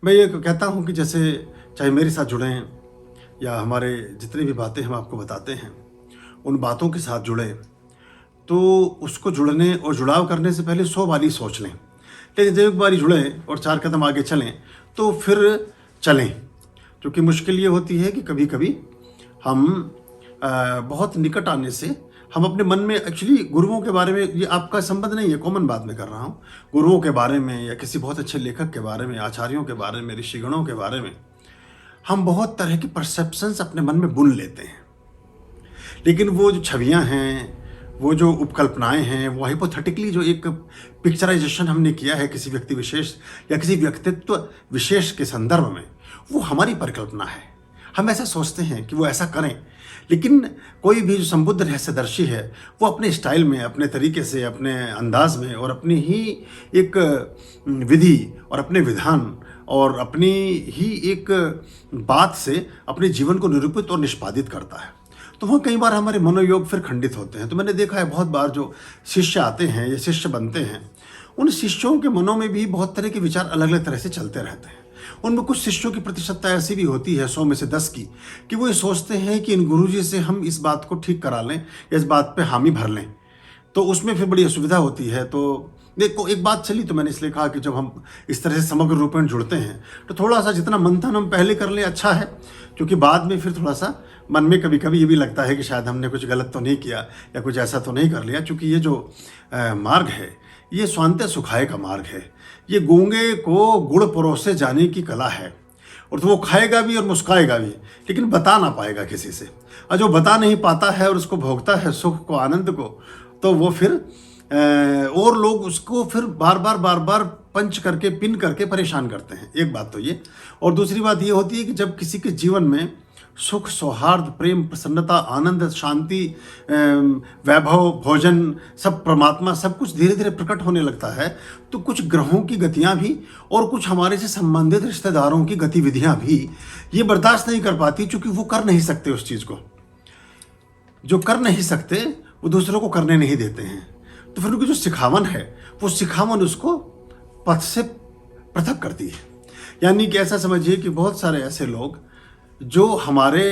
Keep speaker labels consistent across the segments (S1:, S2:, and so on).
S1: मैं ये कहता हूँ कि जैसे चाहे मेरे साथ जुड़ें या हमारे जितनी भी बातें हम आपको बताते हैं उन बातों के साथ जुड़ें, तो उसको जुड़ने और जुड़ाव करने से पहले 100 बारी सोच लें। लेकिन जब एक बारी जुड़ें और 4 कदम आगे चलें तो फिर चलें। क्योंकि मुश्किल ये होती है कि कभी कभी हम बहुत निकट आने से हम अपने मन में एक्चुअली गुरुओं के बारे में, ये आपका संबंध नहीं है, कॉमन बात मैं कर रहा हूँ, गुरुओं के बारे में या किसी बहुत अच्छे लेखक के बारे में, आचार्यों के बारे में, ऋषिगणों के बारे में हम बहुत तरह की परसेप्शंस अपने मन में बुन लेते हैं। लेकिन वो जो छवियाँ हैं, वो जो उपकल्पनाएं हैं, वो हाइपोथेटिकली जो एक पिक्चराइजेशन हमने किया है किसी व्यक्ति विशेष या किसी व्यक्तित्व विशेष के संदर्भ में, वो हमारी परिकल्पना है। हम ऐसा सोचते हैं कि वो ऐसा करें, लेकिन कोई भी जो संबुद्ध रहस्यदर्शी है वो अपने स्टाइल में, अपने तरीके से, अपने अंदाज में और अपनी ही एक विधि और अपने विधान और अपनी ही एक बात से अपने जीवन को निरूपित और निष्पादित करता है। तो वहाँ कई बार हमारे मनोयोग फिर खंडित होते हैं। तो मैंने देखा है बहुत बार जो शिष्य आते हैं या शिष्य बनते हैं, उन शिष्यों के मनों में भी बहुत तरह के विचार अलग अलग तरह से चलते रहते हैं। उनमें कुछ शिष्यों की प्रतिशतता ऐसी भी होती है 100 में से 10 की, कि वो ये सोचते हैं कि इन गुरुजी से हम इस बात को ठीक करा लें या इस बात पे हामी भर लें, तो उसमें फिर बड़ी असुविधा होती है। तो देखो, एक बात चली तो मैंने इसलिए कहा कि जब हम इस तरह से समग्र रूप में जुड़ते हैं तो थोड़ा सा जितना मंथन हम पहले कर लें अच्छा है, क्योंकि बाद में फिर थोड़ा सा मन में कभी कभी ये भी लगता है कि शायद हमने कुछ गलत तो नहीं किया या कुछ ऐसा तो नहीं कर लिया। क्योंकि ये जो मार्ग है ये स्वांत्य सुखाए का मार्ग है। ये गूंगे को गुड़ परोसे जाने की कला है। और तो वो खाएगा भी और मुस्काएगा भी, लेकिन बता ना पाएगा किसी से। और जो बता नहीं पाता है और उसको भोगता है सुख को, आनंद को, तो वो फिर और लोग उसको फिर बार बार पंच करके, पिन करके परेशान करते हैं। एक बात तो ये। और दूसरी बात ये होती है कि जब किसी के जीवन में सुख, सौहार्द, प्रेम, प्रसन्नता, आनंद, शांति, वैभव, भोजन, सब परमात्मा, सब कुछ धीरे धीरे प्रकट होने लगता है, तो कुछ ग्रहों की गतियां भी और कुछ हमारे से संबंधित रिश्तेदारों की गतिविधियां भी ये बर्दाश्त नहीं कर पाती, क्योंकि वो कर नहीं सकते उस चीज़ को। जो कर नहीं सकते वो दूसरों को करने नहीं देते हैं। तो फिर उनकी जो सिखावन है वो सिखावन उसको पथ से पृथक करती है। यानी कि ऐसा समझिए कि बहुत सारे ऐसे लोग जो हमारे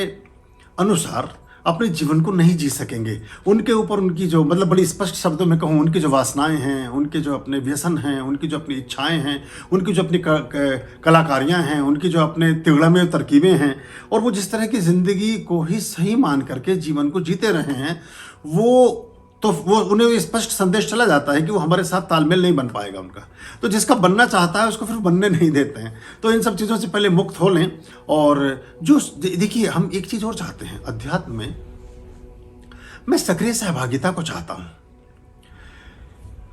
S1: अनुसार अपने जीवन को नहीं जी सकेंगे, उनके ऊपर उनकी जो, मतलब बड़ी स्पष्ट शब्दों में कहूँ, उनकी जो वासनाएं हैं, उनके जो अपने व्यसन हैं, उनकी जो अपनी इच्छाएं हैं, उनकी जो अपनी कलाकारियाँ हैं, उनकी जो अपने तिगड़मे तरकीबें हैं, और वो जिस तरह की ज़िंदगी को ही सही मान करके जीवन को जीते रहे हैं, वो उन्हें स्पष्ट संदेश चला जाता है कि वो हमारे साथ तालमेल नहीं बन पाएगा उनका। तो जिसका बनना चाहता है उसको फिर बनने नहीं देते हैं। तो इन सब चीज़ों से पहले मुक्त हो लें। और जो देखिए, हम एक चीज़ और चाहते हैं अध्यात्म में, मैं सक्रिय सहभागिता को चाहता हूँ।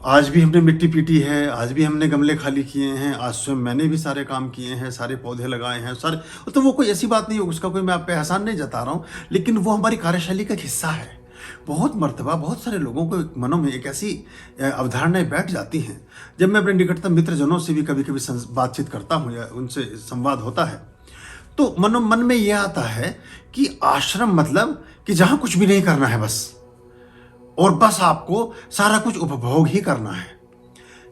S1: आज भी हमने मिट्टी पीटी है, आज भी हमने गमले खाली किए हैं, आज स्वयं मैंने भी सारे काम किए हैं, सारे पौधे लगाए हैं, सारे। तो वो कोई ऐसी बात नहीं है, उसका कोई मैं आप पे एहसान नहीं जता रहा हूँ, लेकिन वो हमारी कार्यशैली का हिस्सा है। बहुत मर्तबा बहुत सारे लोगों को मनों में एक ऐसी अवधारणाएं बैठ जाती हैं। जब मैं अपने निकटतम मित्रजनों से भी कभी कभी बातचीत करता हूँ या उनसे संवाद होता है, तो मन में यह आता है कि आश्रम मतलब कि जहाँ कुछ भी नहीं करना है बस, और बस आपको सारा कुछ उपभोग ही करना है।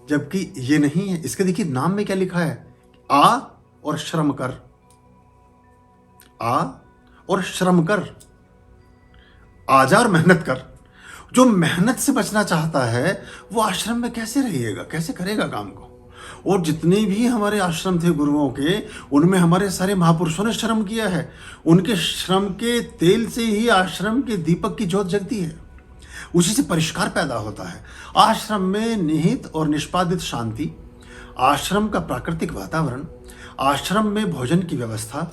S1: जबकि ये नहीं है। इसके देखिए नाम में क्या लिखा है, आ और श्रम कर, आ और श्रम कर, आजा और मेहनत कर। जो मेहनत से बचना चाहता है वो आश्रम में कैसे रहिएगा, कैसे करेगा काम को। और जितने भी हमारे आश्रम थे गुरुओं के, उनमें हमारे सारे महापुरुषों ने श्रम किया है। उनके श्रम के तेल से ही आश्रम के दीपक की ज्योत जगती है, उसी से परिष्कार पैदा होता है। आश्रम में निहित और निष्पादित शांति, आश्रम का प्राकृतिक वातावरण, आश्रम में भोजन की व्यवस्था,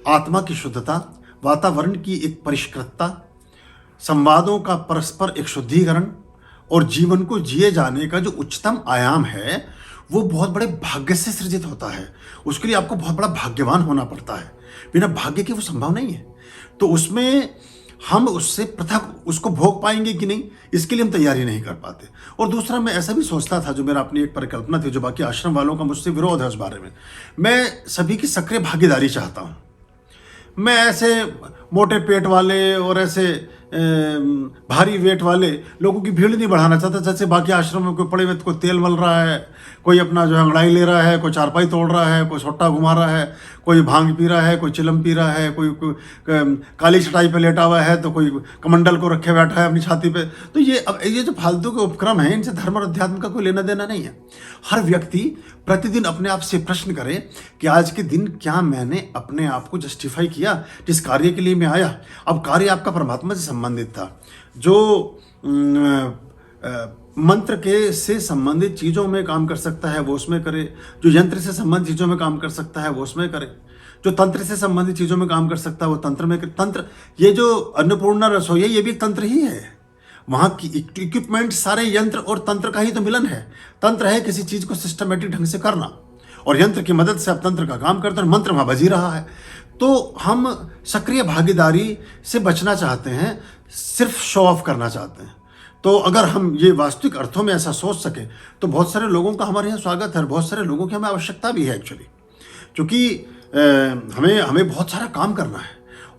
S1: आत्मा की शुद्धता, वातावरण की एक परिष्कृतता, संवादों का परस्पर एक शुद्धिकरण और जीवन को जिए जाने का जो उच्चतम आयाम है, वो बहुत बड़े भाग्य से सृजित होता है। उसके लिए आपको बहुत बड़ा भाग्यवान होना पड़ता है। बिना भाग्य के वो संभव नहीं है। तो उसमें हम उससे पृथक उसको भोग पाएंगे कि नहीं, इसके लिए हम तैयारी नहीं कर पाते। और दूसरा, मैं ऐसा भी सोचता था, जो मेरा अपनी एक परिकल्पना थी, जो बाकी आश्रम वालों का मुझसे विरोध है उस बारे में, मैं सभी की सक्रिय भागीदारी चाहता हूँ। मैं ऐसे मोटे पेट वाले और ऐसे भारी वेट वाले लोगों की भीड़ नहीं बढ़ाना चाहता। जैसे बाकी आश्रमों में कोई पड़े में कोई तेल मल रहा है, कोई अपना जो है अंगड़ाई ले रहा है, कोई चारपाई तोड़ रहा है, कोई सोट्टा घुमा रहा है, कोई भांग पी रहा है, कोई चिलम पी रहा है, कोई काली चटाई पे लेटा हुआ है, तो कोई कमंडल को रखे बैठा है अपनी छाती पे। तो ये जो फालतू के उपक्रम हैं, इनसे धर्म और अध्यात्म का कोई लेना देना नहीं है। हर व्यक्ति प्रतिदिन अपने आप से प्रश्न करे कि आज के दिन क्या मैंने अपने आप को जस्टिफाई किया जिस कार्य के लिए मैं आया। अब कार्य आपका परमात्मा से संबंधित था। जो मंत्र के से संबंधित चीज़ों में काम कर सकता है वो उसमें करे, जो यंत्र से संबंधित चीज़ों में काम कर सकता है वो उसमें करे, जो तंत्र से संबंधित चीज़ों में काम कर सकता है वो तंत्र में करे। तंत्र, ये जो अन्नपूर्णा रसोई है ये भी एक तंत्र ही है। वहाँ की इक्विपमेंट सारे यंत्र और तंत्र का ही तो मिलन है। तंत्र है किसी चीज़ को सिस्टमेटिक ढंग से करना, और यंत्र की मदद से आप तंत्र का काम करते हैं, मंत्र वहाँ बज ही रहा है। तो हम सक्रिय भागीदारी से बचना चाहते हैं, सिर्फ शो ऑफ करना चाहते हैं। तो अगर हम ये वास्तविक अर्थों में ऐसा सोच सके तो बहुत सारे लोगों का हमारे यहाँ स्वागत है, बहुत सारे लोगों की हमें आवश्यकता भी है एक्चुअली। क्योंकि हमें बहुत सारा काम करना है,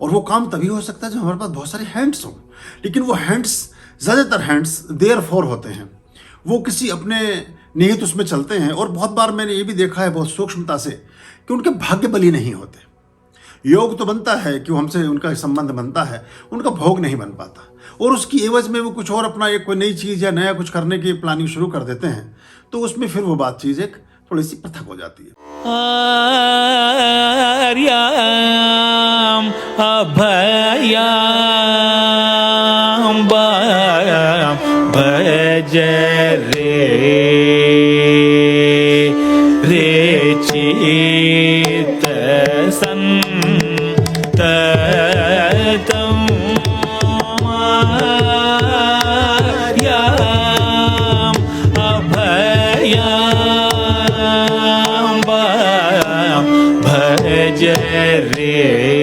S1: और वो काम तभी हो सकता है जब हमारे पास बहुत सारे हैंड्स हों। लेकिन वो हैंड्स, ज़्यादातर हैंड्स देयर फॉर होते हैं, वो किसी अपने निहित उसमें चलते हैं। और बहुत बार मैंने ये भी देखा है बहुत सूक्ष्मता से कि उनके भाग्य बली नहीं होते। योग तो बनता है कि वो हमसे उनका संबंध बनता है, उनका भोग नहीं बन पाता, और उसकी एवज में वो कुछ और अपना एक कोई नई चीज़ या नया कुछ करने की प्लानिंग शुरू कर देते हैं। तो उसमें फिर वो बात चीज़ एक थोड़ी सी पृथक हो जाती है।
S2: आर्याम अभयाम भज रे चित संततम आर्याम अभयाम भज रे